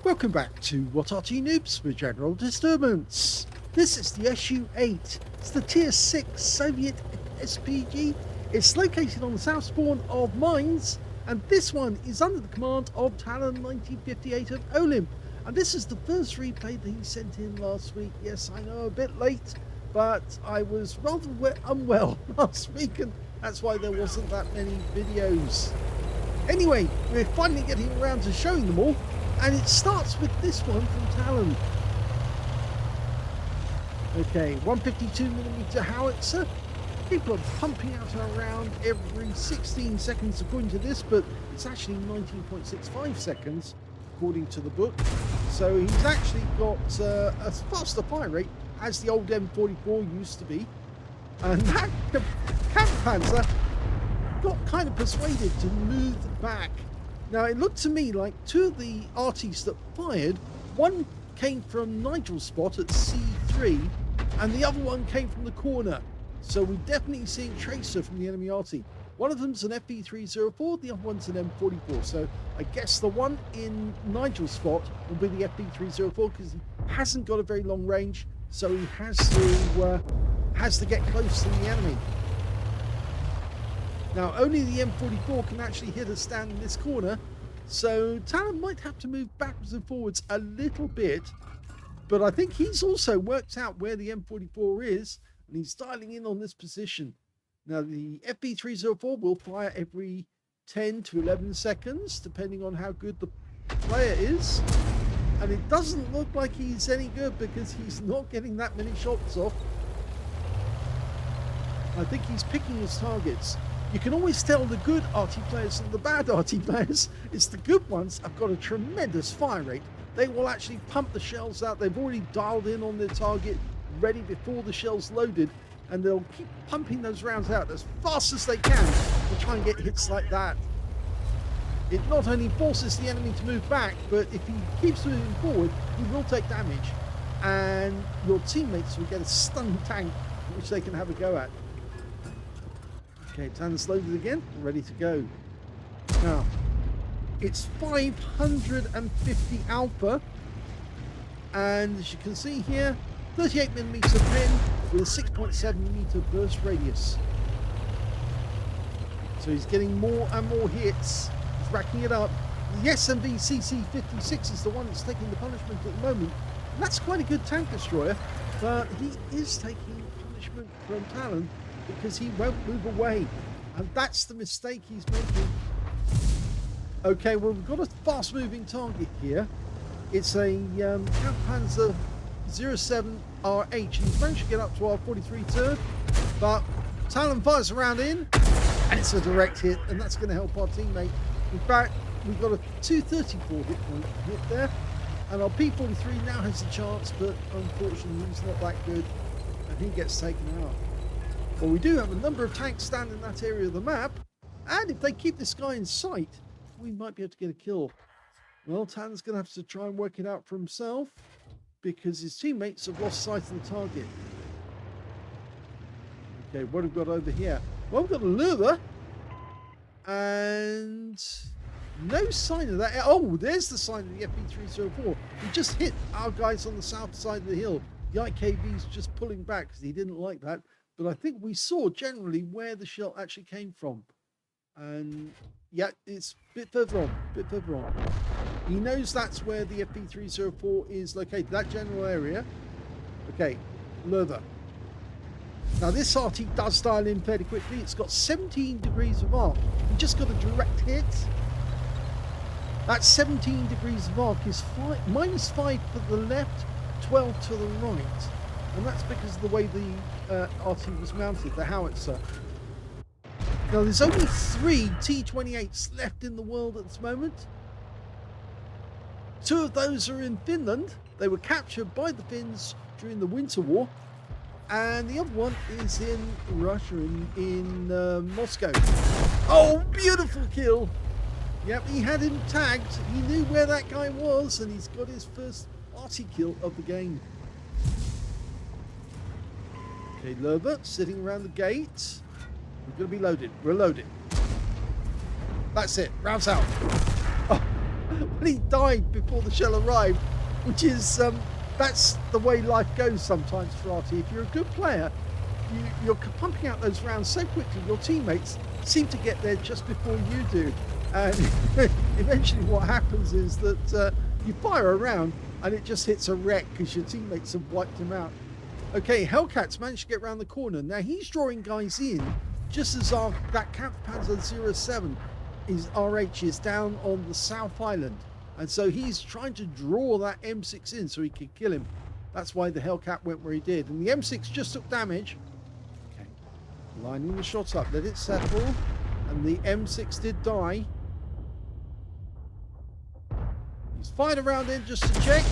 Welcome back to What Arty Noobs for General Disturbance. This is the SU-8. It's the Tier 6 Soviet SPG. It's located on the south spawn of Mines, and this one is under the command of talon1958 of OLIMP. And this is the first replay that he sent in last week. Yes, I know, a bit late, but I was rather unwell last week, and that's why there wasn't that many videos. Anyway, we're finally getting around to showing them all. And it starts with this one from Talon. Okay, 152mm howitzer. People are pumping out around every 16 seconds according to this, but it's actually 19.65 seconds according to the book. So he's actually got a faster fire rate as the old M44 used to be. And that Kampfpanzer got kind of persuaded to move back. Now, it looked to me like two of the Artys that fired, one came from Nigel's spot at C3, and the other one came from the corner. So we're definitely seeing tracer from the enemy Arty. One of them's an FP304, the other one's an M44. So I guess the one in Nigel's spot will be the FP304 because he hasn't got a very long range, so he has to get close to the enemy. Now, only the M44 can actually hit a stand in this corner, so Talon might have to move backwards and forwards a little bit, but I think he's also worked out where the M44 is, and he's dialing in on this position. Now, the FP304 will fire every 10 to 11 seconds, depending on how good the player is, and it doesn't look like he's any good because he's not getting that many shots off. I think he's picking his targets. You can always tell the good Arty players and the bad Arty players. It's the good ones have got a tremendous fire rate. They will actually pump the shells out. They've already dialed in on their target, ready before the shell's loaded, and they'll keep pumping those rounds out as fast as they can to try and get hits like that. It not only forces the enemy to move back, but if he keeps moving forward, he will take damage, and your teammates will get a stun tank which they can have a go at. Okay, Talon's loaded again, ready to go. Now, it's 550 alpha, and as you can see here, 38mm pen with a 6.7m burst radius. So he's getting more and more hits, he's racking it up. The SMV-CC56 is the one that's taking the punishment at the moment, and that's quite a good tank destroyer, but he is taking punishment from Talon because he won't move away, and that's the mistake he's making. Okay, well, we've got a fast moving target here. It's a Kampfpanzer 07RH. He's managed to get up to our 43 turn, but Talon fires a round in, and it's a direct hit, and that's going to help our teammate. In fact, we've got a 234 hit point hit there, and our P43 now has a chance, but unfortunately he's not that good, and he gets taken out. Well, we do have a number of tanks standing in that area of the map, and if they keep this guy in sight, we might be able to get a kill. Well, Talon's going to have to try and work it out for himself because his teammates have lost sight of the target. Okay, what have we got over here? Well, we've got a lure, and no sign of that. Oh, there's the sign of the FP304. We just hit our guys on the south side of the hill. The IKV's just pulling back because he didn't like that. But I think we saw generally where the shell actually came from. And yeah, it's a bit further on, He knows that's where the FP304 is located, that general area. Okay, leather. Now this Arty does dial in fairly quickly. It's got 17 degrees of arc. You just got a direct hit. That 17 degrees of arc is -5 for the left, 12 to the right. And that's because of the way the Arty was mounted, the howitzer. Now there's only 3 T-28s left in the world at this moment. 2 of those are in Finland. They were captured by the Finns during the Winter War. And the other one is in Russia, in Moscow. Oh, beautiful kill. Yep, he had him tagged. He knew where that guy was, and he's got his first Arty kill of the game. Okay, Lerber sitting around the gate. We're going to be loaded. We're loaded. That's it. Rounds out. Oh, but he died before the shell arrived, which is... that's the way life goes sometimes for Arty. If you're a good player, you're pumping out those rounds so quickly, your teammates seem to get there just before you do. And eventually what happens is that you fire a round and it just hits a wreck because your teammates have wiped him out. Okay, Hellcat's managed to get around the corner. Now he's drawing guys in just as that Kampfpanzer 07 RH is down on the South Island. And so he's trying to draw that M6 in so he can kill him. That's why the Hellcat went where he did. And the M6 just took damage. Okay. Lining the shot up. Let it settle. And the M6 did die. He's fired around in just to check.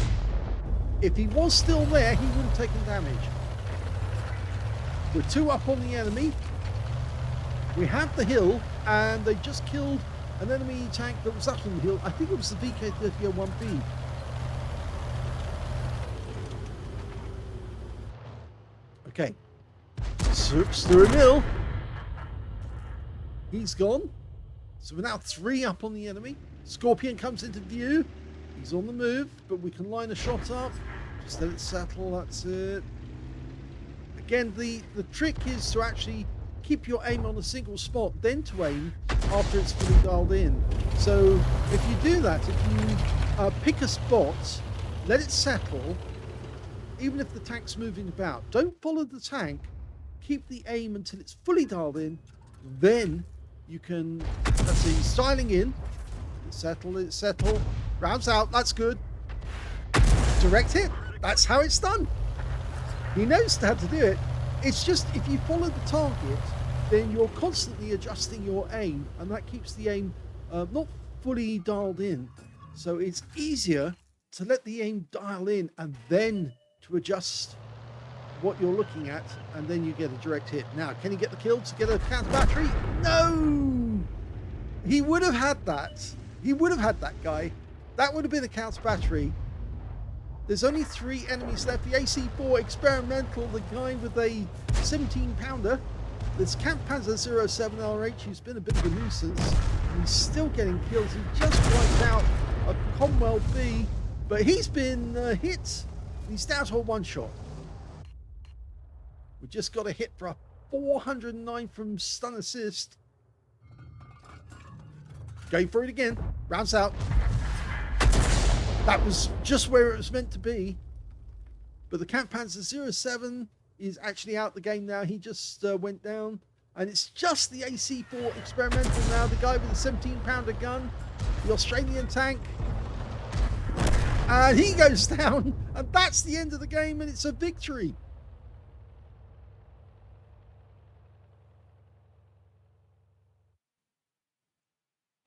If he was still there, he wouldn't have taken damage. We're 2 up on the enemy. We have the hill. And they just killed an enemy tank that was up on the hill. I think it was the VK-3001B. Okay. Through a mill. He's gone. So we're now 3 up on the enemy. Scorpion comes into view. He's on the move, but we can line a shot up. Just let it settle. That's it. Again, the trick is to actually keep your aim on a single spot, then to aim after it's fully dialed in. So if you do that, if you pick a spot, let it settle, even if the tank's moving about, don't follow the tank, keep the aim until it's fully dialed in, then you can, let's see, styling in, it settle, rounds out, that's good, direct hit, that's how it's done. He knows how to do it. It's just, if you follow the target, then you're constantly adjusting your aim, and that keeps the aim not fully dialed in. So it's easier to let the aim dial in and then to adjust what you're looking at, and then you get a direct hit. Now, can he get the kill to get a counter battery? No! He would have had that. He would have had that guy. That would have been a counter battery. There's only 3 enemies left. The AC-4 experimental, the guy with a 17-pounder. This Kampfpanzer 07 RH, who's been a bit of a nuisance. He's still getting kills. He just wiped out a Commonwealth B, but he's been hit. He's down to a 1-shot. We just got a hit for a 409 from stun assist. Going for it again. Rounds out. That was just where it was meant to be. But the Kampfpanzer 07 is actually out the game now. He just went down. And it's just the AC-4 experimental now. The guy with the 17-pounder gun. The Australian tank. And he goes down. And that's the end of the game. And it's a victory.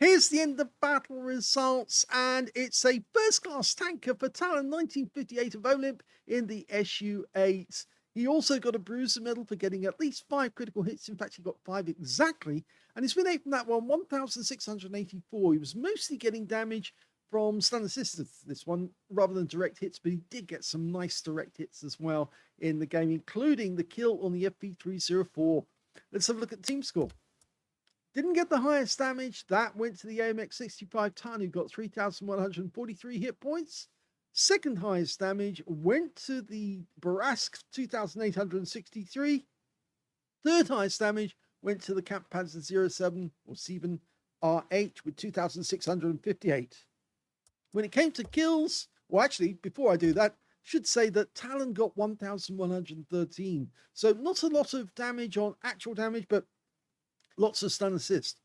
Here's the end of battle results, and it's a first-class tanker for talon1958 of OLIMP in the SU-8. He also got a bruiser medal for getting at least 5 critical hits. In fact, he got 5 exactly, and his win rate from that one, 1,684. He was mostly getting damage from stun assistance, this one, rather than direct hits, but he did get some nice direct hits as well in the game, including the kill on the FP304. Let's have a look at the team score. Didn't get the highest damage. That went to the AMX65 Tan, who got 3,143 hit points. Second highest damage went to the Barask 2,863. Third highest damage went to the Kampfpanzer 07 or 7 RH with 2,658. When it came to kills, well, actually, before I do that, should say that Talon got 1,113. So not a lot of damage on actual damage, but lots of stun assist.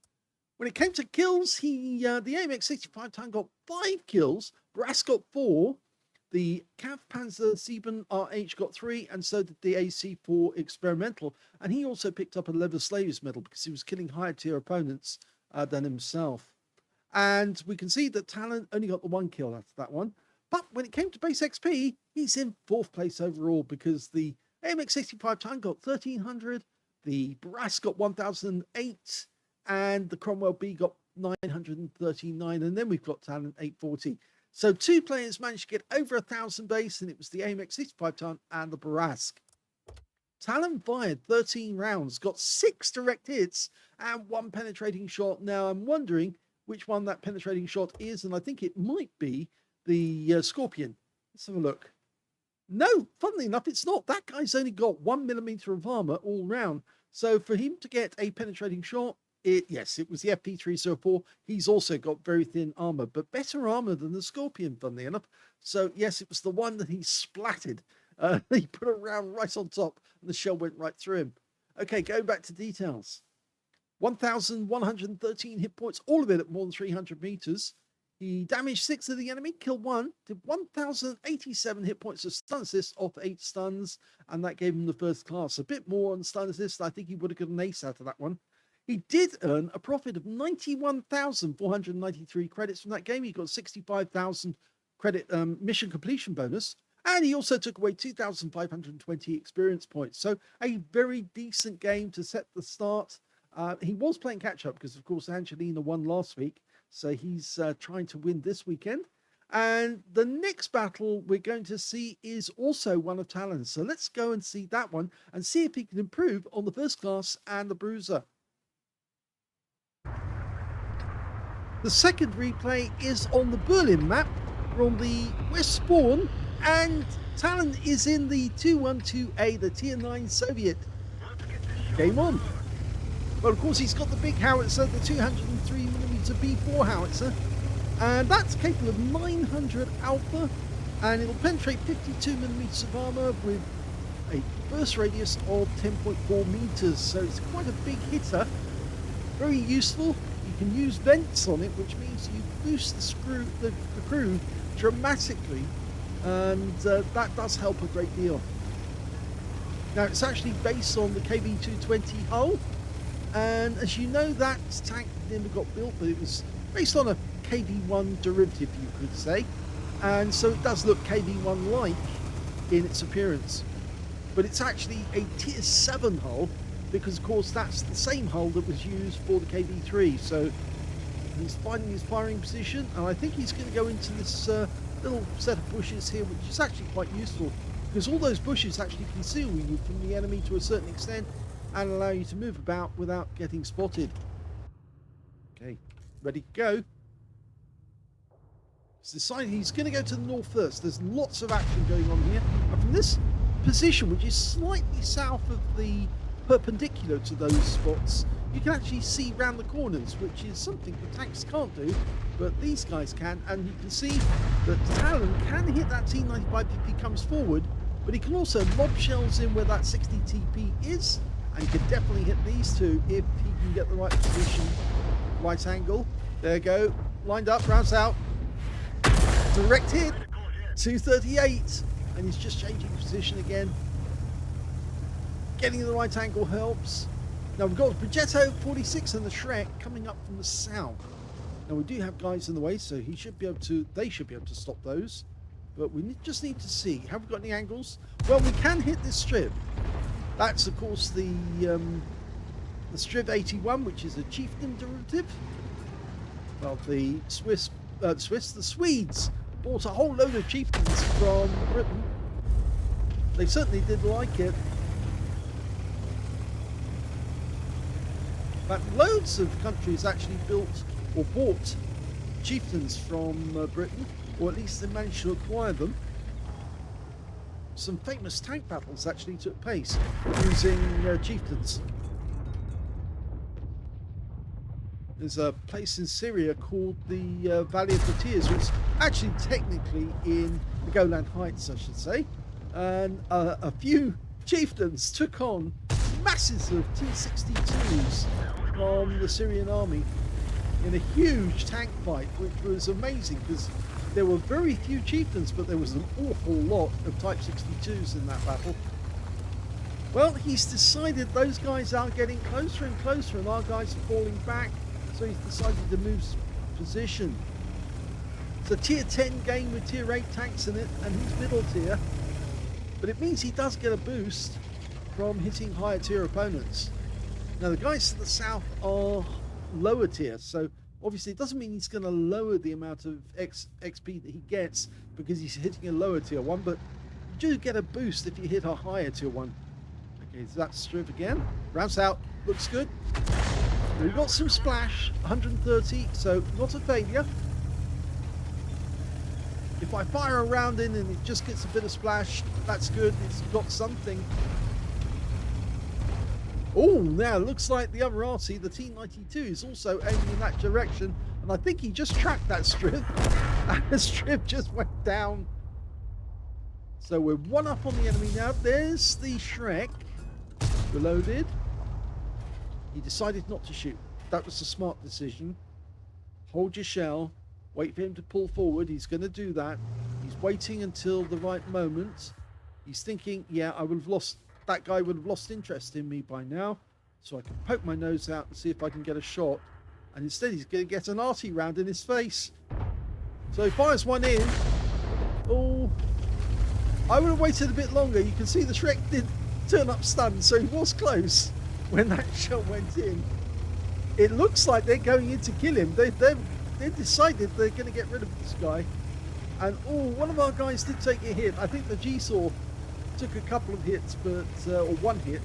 When it came to kills, the AMX65 Talon got 5 kills, Brass got 4, the Cav Panzer 7 RH got 3, and so did the AC4 Experimental. And he also picked up a Leather Slaves medal because he was killing higher tier opponents than himself. And we can see that Talon only got the 1 kill out of that one. But when it came to base XP, he's in 4th place overall because the AMX65 Talon got 1,300, the Brass got 1,008, and the Cromwell B got 939, and then we've got Talon 840. So 2 players managed to get over 1,000 base, and it was the AMX65 Talon and the Barask. Talon fired 13 rounds, got 6 direct hits, and 1 penetrating shot. Now I'm wondering which one that penetrating shot is, and I think it might be the Scorpion. Let's have a look. No, funnily enough, it's not. That guy's only got 1 millimeter of armor all round. So for him to get a penetrating shot, yes, it was the FP304. He's also got very thin armor, but better armor than the Scorpion, funnily enough. So yes, it was the one that he splatted. He put a round right on top, and the shell went right through him. Okay, going back to details. 1,113 hit points, all of it at more than 300 meters. He damaged 6 of the enemy, killed 1, did 1,087 hit points of stun assist off 8 stuns, and that gave him the first class. A bit more on stun assist. I think he would have got an ace out of that one. He did earn a profit of 91,493 credits from that game. He got 65,000 credit mission completion bonus, and he also took away 2,520 experience points. So a very decent game to set the start. He was playing catch up because, of course, Angelina won last week. So he's trying to win this weekend. And the next battle we're going to see is also one of Talon's. So let's go and see that one and see if he can improve on the first class and the bruiser. The second replay is on the Berlin map. We're on the West Spawn, and Talon is in the 212A, the Tier 9 Soviet. Game on. Well, of course, he's got the big howitzer, the 203mm B4 howitzer, and that's capable of 900 alpha, and it'll penetrate 52mm of armor with a burst radius of 10.4 meters. So it's quite a big hitter, very useful. You can use vents on it, which means you boost the crew dramatically, and that does help a great deal. Now, it's actually based on the KV-220 hull. And as you know, that tank never got built, but it was based on a KV-1 derivative, you could say. And so it does look KV-1-like in its appearance. But it's actually a Tier 7 hull, because, of course, that's the same hull that was used for the KV-3. So he's finding his firing position, and I think he's going to go into this little set of bushes here, which is actually quite useful, because all those bushes actually conceal you from the enemy to a certain extent, and allow you to move about without getting spotted. Okay, ready to go. He's decided he's going to go to the north first. There's lots of action going on here. And from this position, which is slightly south of the perpendicular to those spots, you can actually see round the corners, which is something the tanks can't do, but these guys can. And you can see that Talon can hit that T95 if he comes forward, but he can also lob shells in where that 60 TP is. And he can definitely hit these two if he can get the right position, right angle. There you go. Lined up, rounds out. Direct hit. 238. And he's just changing position again. Getting the right angle helps. Now we've got the Progetto 46 and the Shrek coming up from the south. Now we do have guys in the way, so they should be able to stop those. But we just need to see. Have we got any angles? Well, we can hit this strip. That's, of course, the Striv 81, which is a chieftain derivative. Well, the Swedes bought a whole load of chieftains from Britain. They certainly did like it. But loads of countries actually built or bought chieftains from Britain, or at least they managed to acquire them. Some famous tank battles actually took place using chieftains. There's a place in Syria called the Valley of the Tears, which is actually technically in the Golan Heights, I should say. And a few chieftains took on masses of T-62s from the Syrian army in a huge tank fight, which was amazing because there were very few chieftains, but there was an awful lot of Type 62s in that battle. Well, he's decided those guys are getting closer and closer, and our guys are falling back. So he's decided to move position. It's a tier 10 game with tier 8 tanks in it, and he's middle tier. But it means he does get a boost from hitting higher tier opponents. Now the guys to the south are lower tier, so obviously it doesn't mean he's going to lower the amount of XP that he gets because he's hitting a lower tier 1, but you do get a boost if you hit a higher tier 1. Okay, so that's strip again. Rounds out, looks good. We've got some splash, 130, so not a failure. If I fire a round in and it just gets a bit of splash, that's good. It's got something. Oh, now it looks like the other Arty, the T-92, is also aiming in that direction. And I think he just tracked that strip. And the strip just went down. So we're one up on the enemy now. There's the Shrek. Reloaded. He decided not to shoot. That was a smart decision. Hold your shell. Wait for him to pull forward. He's going to do that. He's waiting until the right moment. He's thinking, yeah, I would have lost... That guy would have lost interest in me by now. So I can poke my nose out and see if I can get a shot. And instead he's going to get an Arty round in his face. So he fires one in. Oh, I would have waited a bit longer. You can see the Shrek did turn up stunned, so he was close when that shot went in. It looks like they're going in to kill him. They've decided they're going to get rid of this guy. And oh, one of our guys did take a hit. I think the G-Saw took a couple of hits, but or one hit.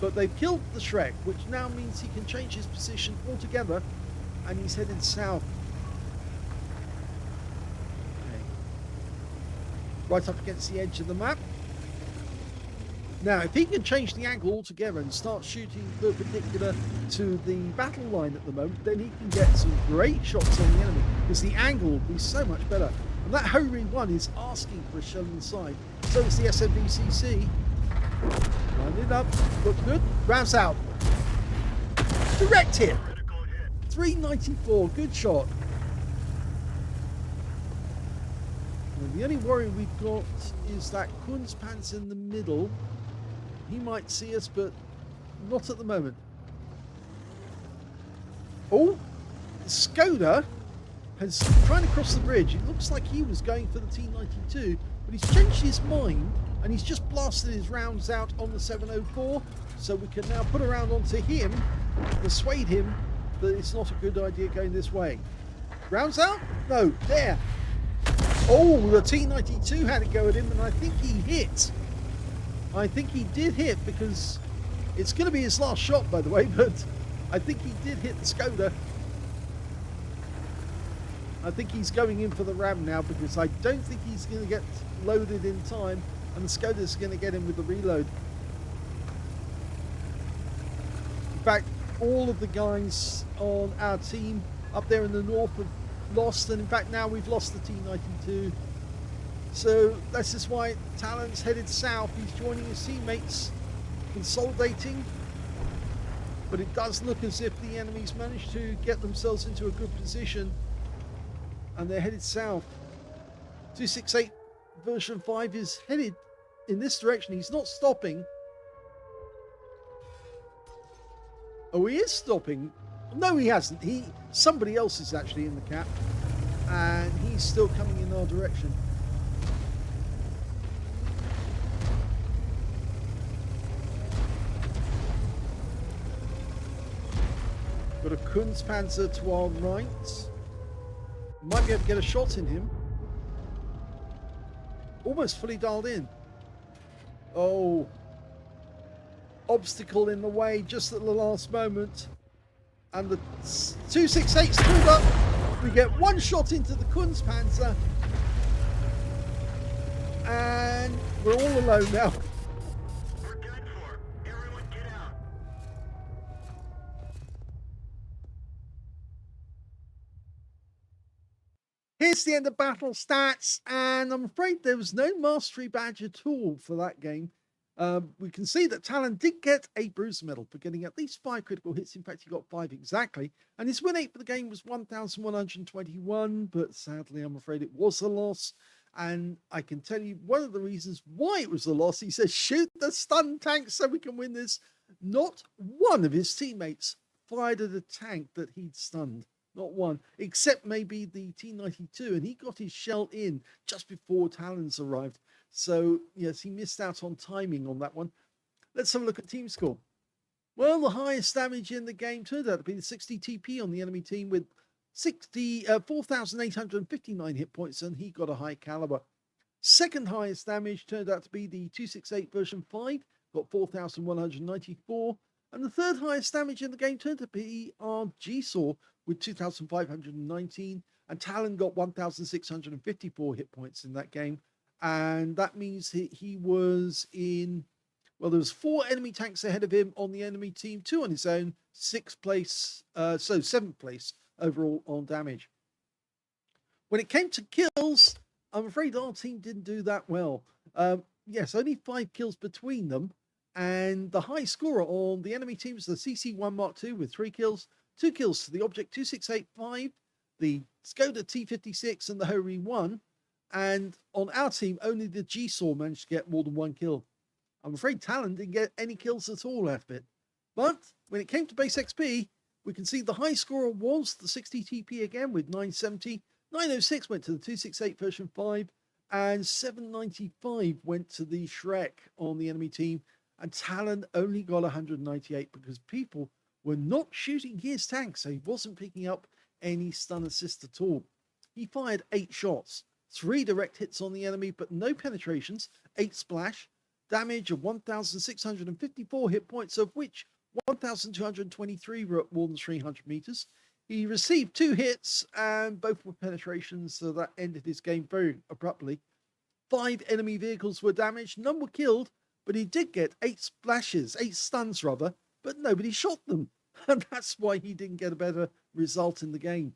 But they've killed the Shrek, which now means he can change his position altogether, and he's headed south. Okay. Right up against the edge of the map. Now, if he can change the angle altogether and start shooting perpendicular to the battle line at the moment, then he can get some great shots on the enemy, because the angle will be so much better. And that Hori 1 is asking for a shell inside. So is the SMVCC. Line it up, look good, rounds out. Direct hit. 394, good shot. And the only worry we've got is that Kunzpanzer in the middle. He might see us, but not at the moment. Oh, Skoda has trying to cross the bridge. It looks like he was going for the T-92, but he's changed his mind and he's just blasted his rounds out on the 704. So we can now put a round onto him, persuade him that it's not a good idea going this way. Rounds out? No, there. Oh, the T-92 had a go at him, and I think he hit. I think he did hit, because it's going to be his last shot, by the way, but I think he did hit the Skoda. I think he's going in for the ram now, because I don't think he's going to get loaded in time, and the Skoda's going to get him with the reload. In fact, all of the guys on our team up there in the north have lost, and in fact now we've lost the T-92. So this is why Talon's headed south. He's joining his teammates, consolidating. But it does look as if the enemies managed to get themselves into a good position, and they're headed south. 268 version 5 is headed in this direction. He's not stopping. Oh, he is stopping. No, he hasn't. Somebody else is actually in the cap, and he's still coming in our direction. Got a Kunzpanzer to our right. Might be able to get a shot in him. Almost fully dialed in. Oh. Obstacle in the way just at the last moment. And the 268's pulled up. We get one shot into the Kunzpanzer. And we're all alone now. We're done for. Everyone get out. Here's the end of battle stats, and I'm afraid there was no mastery badge at all for that game. We can see that Talon did get a bruiser medal for getting at least 5 critical hits. In fact, he got 5 exactly. And his win rate for the game was 1,121, but sadly, I'm afraid it was a loss. And I can tell you one of the reasons why it was a loss. He says, shoot the stun tank so we can win this. Not one of his teammates fired at a tank that he'd stunned. Not one, except maybe the T92, and he got his shell in just before Talons arrived. So, yes, he missed out on timing on that one. Let's have a look at team score. Well, the highest damage in the game turned out to be the 60 TP on the enemy team with 4,859 hit points, and he got a high caliber. Second highest damage turned out to be the 268 version 5, got 4,194. And the third highest damage in the game turned out to be our G-Saw with 2,519. And Talon got 1,654 hit points in that game. And that means he was in, well, there was 4 enemy tanks ahead of him on the enemy team, 2 on his own, 6th place, so 7th place overall on damage. When it came to kills, I'm afraid our team didn't do that well. Yes, only 5 kills between them. And the high scorer on the enemy team is the CC1 Mark II with 3 kills, 2 kills to the Object 2685, the Skoda T56 and the Hori 1. And on our team, only the G-Saw managed to get more than 1 kill. I'm afraid Talon didn't get any kills at all out of it. But when it came to base XP, we can see the high scorer was the 60 TP again with 970. 906 went to the 268 version 5, and 795 went to the Shrek on the enemy team. And Talon only got 198 because people were not shooting his tank, so he wasn't picking up any stun assist at all. He fired 8 shots, 3 direct hits on the enemy, but no penetrations, 8 splash, damage of 1,654 hit points, of which 1,223 were at more than 300 meters. He received 2 hits, and both were penetrations, so that ended his game very abruptly. 5 enemy vehicles were damaged, none were killed, but he did get 8 splashes, 8 stuns rather, but nobody shot them. And that's why he didn't get a better result in the game.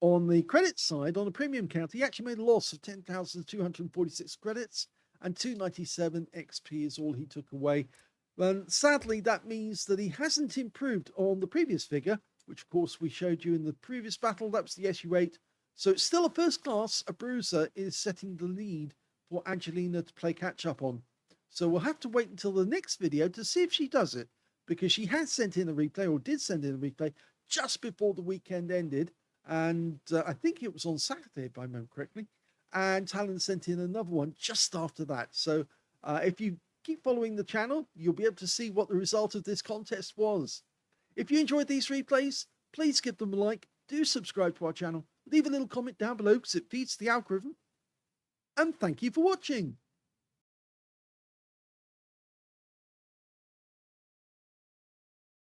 On the credit side, on the premium count, he actually made a loss of 10,246 credits, and 297 XP is all he took away. And sadly, that means that he hasn't improved on the previous figure, which of course we showed you in the previous battle. That was the SU-8. So it's still a first class. A bruiser is setting the lead for Angelina to play catch up on. So we'll have to wait until the next video to see if she does it, because she has sent in a replay, or did send in a replay, just before the weekend ended. And I think it was on Saturday, if I remember correctly. And Talon sent in another one just after that. So if you keep following the channel, you'll be able to see what the result of this contest was. If you enjoyed these replays, please give them a like, do subscribe to our channel, leave a little comment down below because it feeds the algorithm. And thank you for watching.